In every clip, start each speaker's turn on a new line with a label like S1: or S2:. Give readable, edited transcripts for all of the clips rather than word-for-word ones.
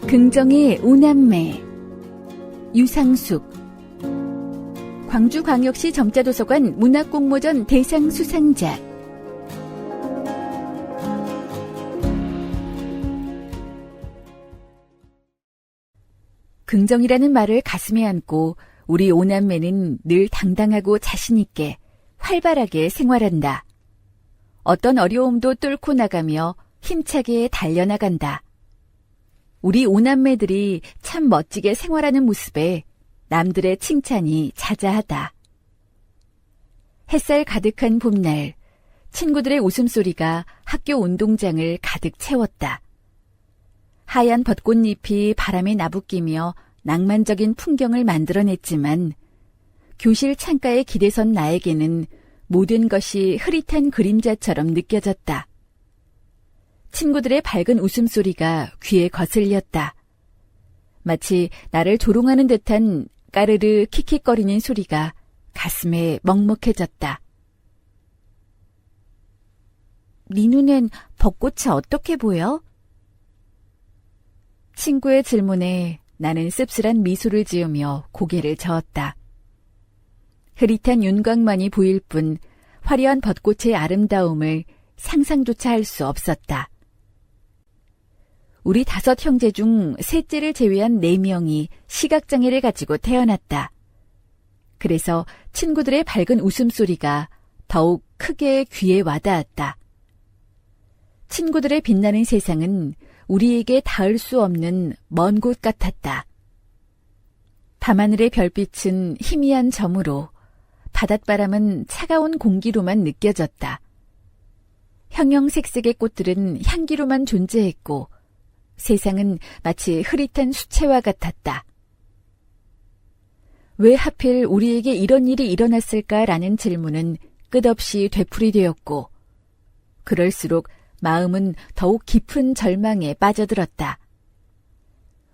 S1: 긍정의 오남매 유상숙 광주광역시 점자도서관 문학공모전 대상 수상자. 긍정이라는 말을 가슴에 안고 우리 오남매는 늘 당당하고 자신있게 활발하게 생활한다. 어떤 어려움도 뚫고 나가며 힘차게 달려나간다. 우리 오남매들이 참 멋지게 생활하는 모습에 남들의 칭찬이 자자하다. 햇살 가득한 봄날, 친구들의 웃음소리가 학교 운동장을 가득 채웠다. 하얀 벚꽃잎이 바람에 나부끼며 낭만적인 풍경을 만들어냈지만 교실 창가에 기대선 나에게는 모든 것이 흐릿한 그림자처럼 느껴졌다. 친구들의 밝은 웃음소리가 귀에 거슬렸다. 마치 나를 조롱하는 듯한 까르르 킥킥거리는 소리가 가슴에 먹먹해졌다. 네 눈엔 벚꽃이 어떻게 보여? 친구의 질문에 나는 씁쓸한 미소를 지으며 고개를 저었다. 흐릿한 윤곽만이 보일 뿐 화려한 벚꽃의 아름다움을 상상조차 할 수 없었다. 우리 5 형제 중 셋째를 제외한 4명이 시각장애를 가지고 태어났다. 그래서 친구들의 밝은 웃음소리가 더욱 크게 귀에 와닿았다. 친구들의 빛나는 세상은 우리에게 닿을 수 없는 먼 곳 같았다. 밤하늘의 별빛은 희미한 점으로, 바닷바람은 차가운 공기로만 느껴졌다. 형형색색의 꽃들은 향기로만 존재했고 세상은 마치 흐릿한 수채화 같았다. 왜 하필 우리에게 이런 일이 일어났을까라는 질문은 끝없이 되풀이되었고 그럴수록 마음은 더욱 깊은 절망에 빠져들었다.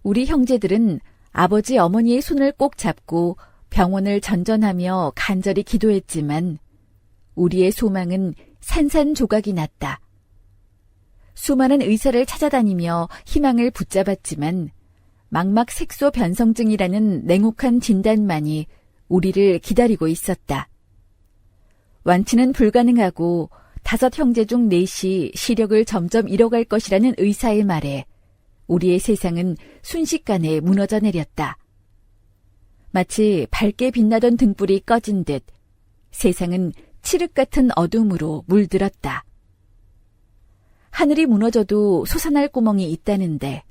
S1: 우리 형제들은 아버지 어머니의 손을 꼭 잡고 병원을 전전하며 간절히 기도했지만 우리의 소망은 산산조각이 났다. 수많은 의사를 찾아다니며 희망을 붙잡았지만 망막색소 변성증이라는 냉혹한 진단만이 우리를 기다리고 있었다. 완치는 불가능하고 5 형제 중 4이 시력을 점점 잃어갈 것이라는 의사의 말에 우리의 세상은 순식간에 무너져 내렸다. 마치 밝게 빛나던 등불이 꺼진 듯 세상은 칠흑 같은 어둠으로 물들었다. 하늘이 무너져도 솟아날 구멍이 있다는데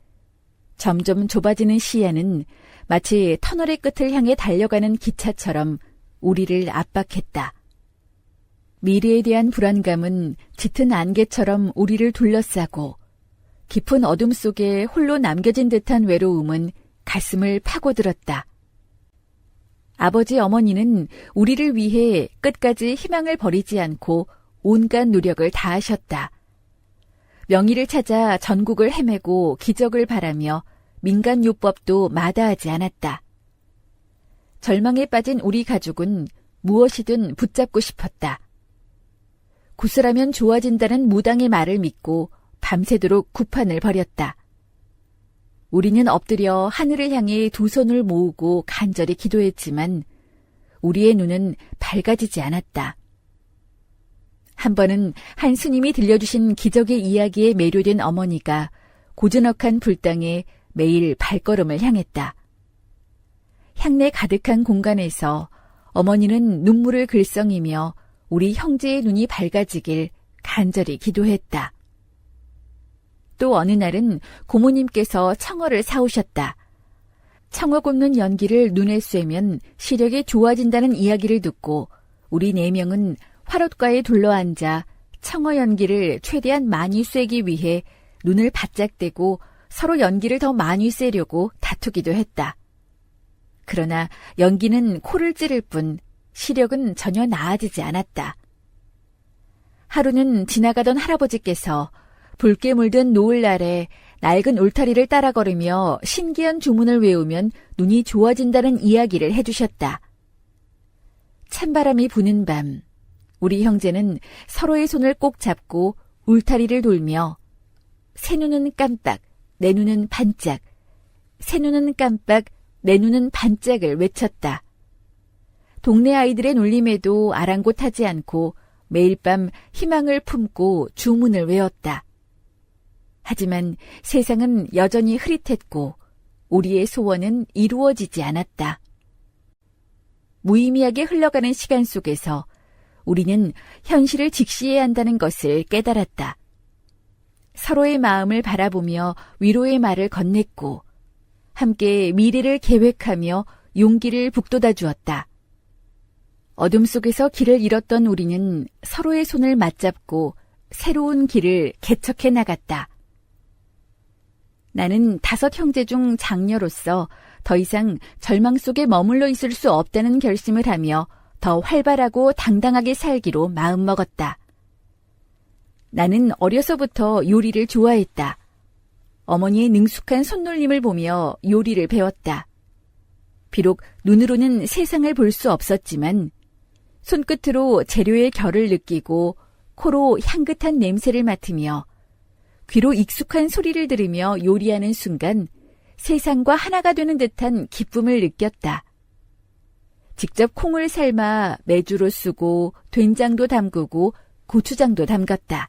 S1: 점점 좁아지는 시야는 마치 터널의 끝을 향해 달려가는 기차처럼 우리를 압박했다. 미래에 대한 불안감은 짙은 안개처럼 우리를 둘러싸고 깊은 어둠 속에 홀로 남겨진 듯한 외로움은 가슴을 파고들었다. 아버지 어머니는 우리를 위해 끝까지 희망을 버리지 않고 온갖 노력을 다하셨다. 명의를 찾아 전국을 헤매고 기적을 바라며 민간요법도 마다하지 않았다. 절망에 빠진 우리 가족은 무엇이든 붙잡고 싶었다. 구슬하면 좋아진다는 무당의 말을 믿고 밤새도록 구판을 벌였다. 우리는 엎드려 하늘을 향해 2 손을 모으고 간절히 기도했지만 우리의 눈은 밝아지지 않았다. 한 번은 한 스님이 들려주신 기적의 이야기에 매료된 어머니가 고즈넉한 불당에 매일 발걸음을 향했다. 향내 가득한 공간에서 어머니는 눈물을 글썽이며 우리 형제의 눈이 밝아지길 간절히 기도했다. 또 어느 날은 고모님께서 청어를 사오셨다. 청어 굽는 연기를 눈에 쐬면 시력이 좋아진다는 이야기를 듣고 우리 4명은 화롯가에 둘러앉아 청어 연기를 최대한 많이 쐬기 위해 눈을 바짝 떼고 서로 연기를 더 많이 쐬려고 다투기도 했다. 그러나 연기는 코를 찌를 뿐 시력은 전혀 나아지지 않았다. 하루는 지나가던 할아버지께서 붉게 물든 노을날에 낡은 울타리를 따라 걸으며 신기한 주문을 외우면 눈이 좋아진다는 이야기를 해주셨다. 찬바람이 부는 밤, 우리 형제는 서로의 손을 꼭 잡고 울타리를 돌며 새 눈은 깜빡, 내 눈은 반짝, 새 눈은 깜빡, 내 눈은 반짝을 외쳤다. 동네 아이들의 놀림에도 아랑곳하지 않고 매일 밤 희망을 품고 주문을 외웠다. 하지만 세상은 여전히 흐릿했고 우리의 소원은 이루어지지 않았다. 무의미하게 흘러가는 시간 속에서 우리는 현실을 직시해야 한다는 것을 깨달았다. 서로의 마음을 바라보며 위로의 말을 건넸고 함께 미래를 계획하며 용기를 북돋아 주었다. 어둠 속에서 길을 잃었던 우리는 서로의 손을 맞잡고 새로운 길을 개척해 나갔다. 나는 5 형제 중 장녀로서 더 이상 절망 속에 머물러 있을 수 없다는 결심을 하며 더 활발하고 당당하게 살기로 마음먹었다. 나는 어려서부터 요리를 좋아했다. 어머니의 능숙한 손놀림을 보며 요리를 배웠다. 비록 눈으로는 세상을 볼 수 없었지만 손끝으로 재료의 결을 느끼고 코로 향긋한 냄새를 맡으며 귀로 익숙한 소리를 들으며 요리하는 순간 세상과 하나가 되는 듯한 기쁨을 느꼈다. 직접 콩을 삶아 메주로 쓰고 된장도 담그고 고추장도 담갔다.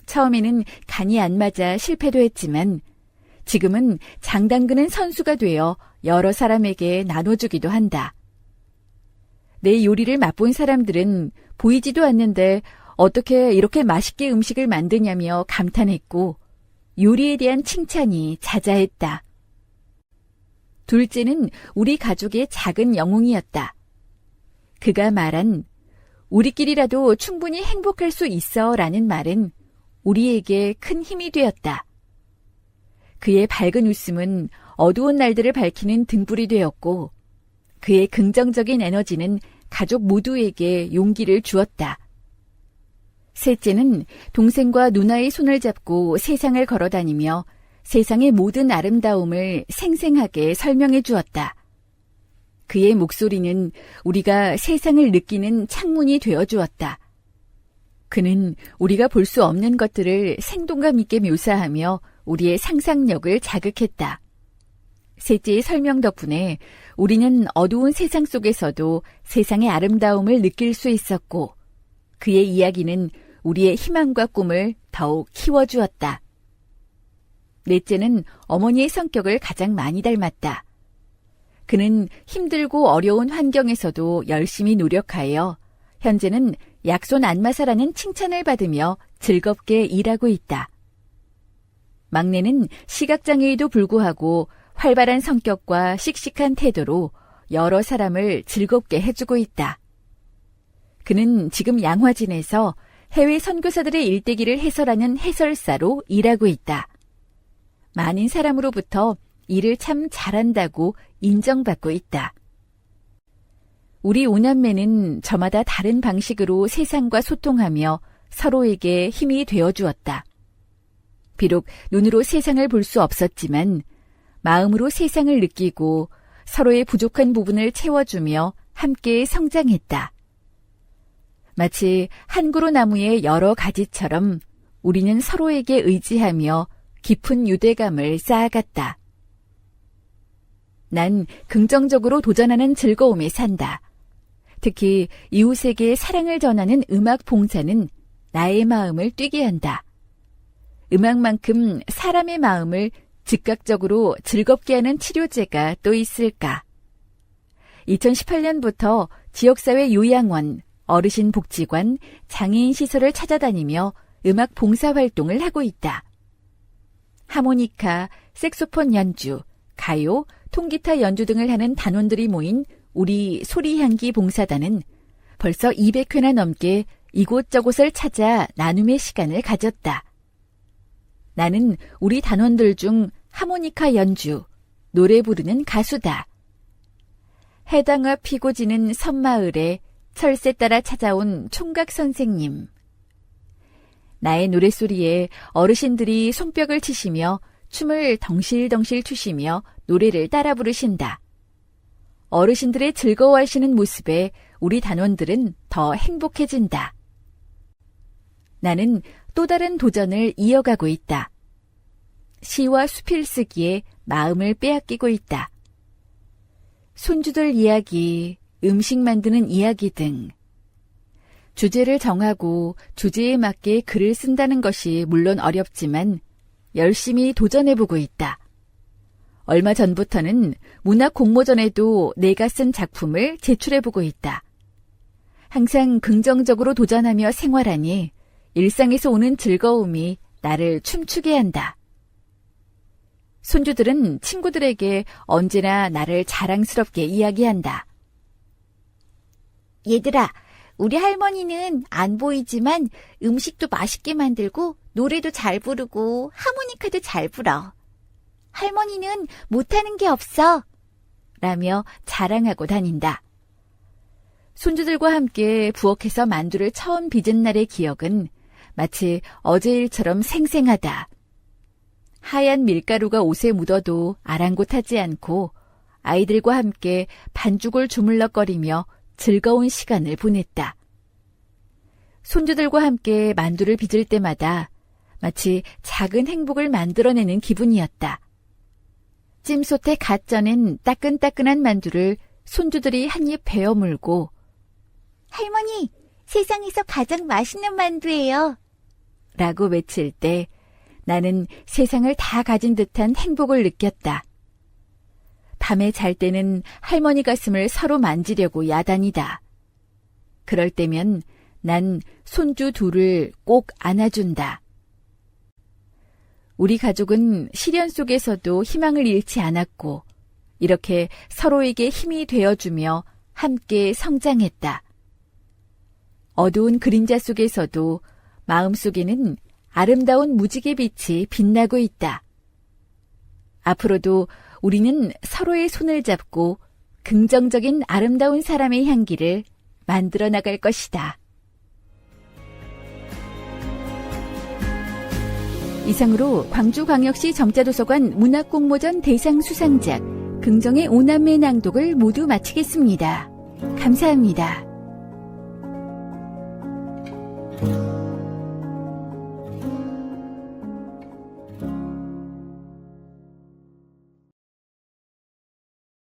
S1: 처음에는 간이 안 맞아 실패도 했지만 지금은 장 담그는 선수가 되어 여러 사람에게 나눠주기도 한다. 내 요리를 맛본 사람들은 보이지도 않는데 어떻게 이렇게 맛있게 음식을 만드냐며 감탄했고 요리에 대한 칭찬이 자자했다. 둘째는 우리 가족의 작은 영웅이었다. 그가 말한 우리끼리라도 충분히 행복할 수 있어 라는 말은 우리에게 큰 힘이 되었다. 그의 밝은 웃음은 어두운 날들을 밝히는 등불이 되었고 그의 긍정적인 에너지는 가족 모두에게 용기를 주었다. 셋째는 동생과 누나의 손을 잡고 세상을 걸어다니며 세상의 모든 아름다움을 생생하게 설명해 주었다. 그의 목소리는 우리가 세상을 느끼는 창문이 되어 주었다. 그는 우리가 볼 수 없는 것들을 생동감 있게 묘사하며 우리의 상상력을 자극했다. 셋째의 설명 덕분에 우리는 어두운 세상 속에서도 세상의 아름다움을 느낄 수 있었고 그의 이야기는 우리의 희망과 꿈을 더욱 키워주었다. 넷째는 어머니의 성격을 가장 많이 닮았다. 그는 힘들고 어려운 환경에서도 열심히 노력하여 현재는 약손 안마사라는 칭찬을 받으며 즐겁게 일하고 있다. 막내는 시각장애에도 불구하고 활발한 성격과 씩씩한 태도로 여러 사람을 즐겁게 해주고 있다. 그는 지금 양화진에서 해외 선교사들의 일대기를 해설하는 해설사로 일하고 있다. 많은 사람으로부터 일을 참 잘한다고 인정받고 있다. 우리 오남매는 저마다 다른 방식으로 세상과 소통하며 서로에게 힘이 되어주었다. 비록 눈으로 세상을 볼 수 없었지만 마음으로 세상을 느끼고 서로의 부족한 부분을 채워주며 함께 성장했다. 마치 한 그루 나무의 여러 가지처럼 우리는 서로에게 의지하며 깊은 유대감을 쌓아갔다. 난 긍정적으로 도전하는 즐거움에 산다. 특히 이웃에게 사랑을 전하는 음악 봉사는 나의 마음을 뛰게 한다. 음악만큼 사람의 마음을 즉각적으로 즐겁게 하는 치료제가 또 있을까? 2018년부터 지역사회 요양원, 어르신복지관, 장애인 시설을 찾아다니며 음악 봉사활동을 하고 있다. 하모니카, 색소폰 연주, 가요, 통기타 연주 등을 하는 단원들이 모인 우리 소리향기 봉사단은 벌써 200회나 넘게 이곳저곳을 찾아 나눔의 시간을 가졌다. 나는 우리 단원들 중 하모니카 연주, 노래 부르는 가수다. 해당화 피고 지는 섬마을에 철새 따라 찾아온 총각 선생님. 나의 노랫소리에 어르신들이 손뼉을 치시며 춤을 덩실덩실 추시며 노래를 따라 부르신다. 어르신들의 즐거워하시는 모습에 우리 단원들은 더 행복해진다. 나는 또 다른 도전을 이어가고 있다. 시와 수필쓰기에 마음을 빼앗기고 있다. 손주들 이야기, 음식 만드는 이야기 등 주제를 정하고 주제에 맞게 글을 쓴다는 것이 물론 어렵지만 열심히 도전해보고 있다. 얼마 전부터는 문학 공모전에도 내가 쓴 작품을 제출해보고 있다. 항상 긍정적으로 도전하며 생활하니 일상에서 오는 즐거움이 나를 춤추게 한다. 손주들은 친구들에게 언제나 나를 자랑스럽게 이야기한다. 얘들아, 우리 할머니는 안 보이지만 음식도 맛있게 만들고 노래도 잘 부르고 하모니카도 잘 불어. 할머니는 못하는 게 없어. 라며 자랑하고 다닌다. 손주들과 함께 부엌에서 만두를 처음 빚은 날의 기억은 마치 어제 일처럼 생생하다. 하얀 밀가루가 옷에 묻어도 아랑곳하지 않고 아이들과 함께 반죽을 주물럭거리며 즐거운 시간을 보냈다. 손주들과 함께 만두를 빚을 때마다 마치 작은 행복을 만들어내는 기분이었다. 찜솥에 갓 쪄낸 따끈따끈한 만두를 손주들이 한 입 베어 물고 할머니, 세상에서 가장 맛있는 만두예요. 라고 외칠 때 나는 세상을 다 가진 듯한 행복을 느꼈다. 밤에 잘 때는 할머니 가슴을 서로 만지려고 야단이다. 그럴 때면 난 손주 둘을 꼭 안아준다. 우리 가족은 시련 속에서도 희망을 잃지 않았고 이렇게 서로에게 힘이 되어주며 함께 성장했다. 어두운 그림자 속에서도 마음속에는 아름다운 무지개 빛이 빛나고 있다. 앞으로도 우리는 서로의 손을 잡고 긍정적인 아름다운 사람의 향기를 만들어 나갈 것이다. 이상으로 광주광역시 정자도서관 문학공모전 대상 수상작 긍정의 오남매 낭독을 모두 마치겠습니다. 감사합니다.